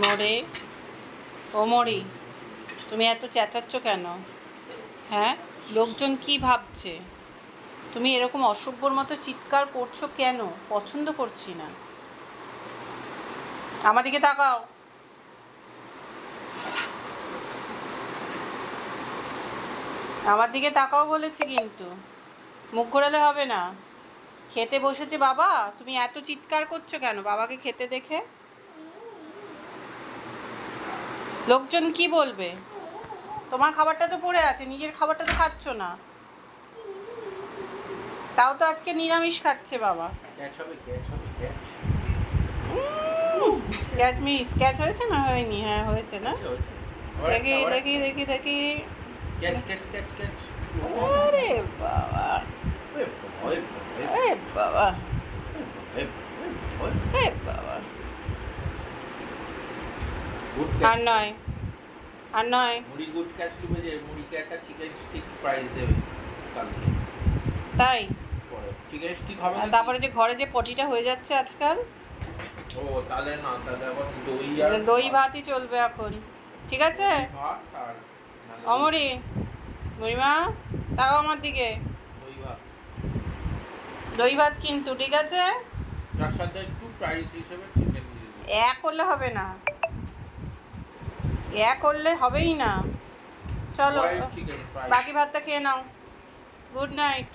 মরে ও মরি, তুমি এত চেঁচাচ্ছ কেন? হ্যাঁ, লোকজন কি ভাবছে? তুমি এরকম অসভ্যর মতো চিৎকার করছো কেন? পছন্দ করছি না। আমার দিকে তাকাও। আমার দিকে তাকাও বলেছি, কিন্তু মুখ ঘোরালে হবে না। খেতে বসেছে বাবা, তুমি এত চিৎকার করছো কেন বাবাকে খেতে দেখে? লোকজন কি বলবে? তোমার খাবারটা তো পড়ে আছে, নিজের খাবারটা তো খাচ্ছ না। তাও তো আজকে নিরামিষ খাচ্ছে বাবা। ক্যাচ মিস, ক্যাচ হয়েছে না হয়নি? হ্যাঁ হয়েছে না? দেখি দেখি দেখি দেখি। আরে বাবা, আরে বাবা, আরে বাবা। আর নয়, আর নয়। মুড়ি গুড ক্যাচ লিখে যে মুড়িকে একটা চিকেন স্টিক প্রাইস দেবে কালকে। তাই চিকেন স্টিক হবে না? তারপরে যে ঘরে যে পটিটা হয়ে যাচ্ছে আজকাল, ও তাহলে না, তাহলে আবার দই আর দই ভাতই চলবে এখন। ঠিক আছে ভাত আর অমরি, বুড়িমা তাকাও আমার দিকে। দই ভাত, দই ভাত কিন্তু, ঠিক আছে? তার সাথে একটু প্রাইস হিসেবে চিকেন দিয়ে দেবে। এক করলে হবে না, এক করলে হবেই না। চলো বয়েলড চিকেন প্রাইস। বাকি ভাতটা খেয়ে নাও। Good night.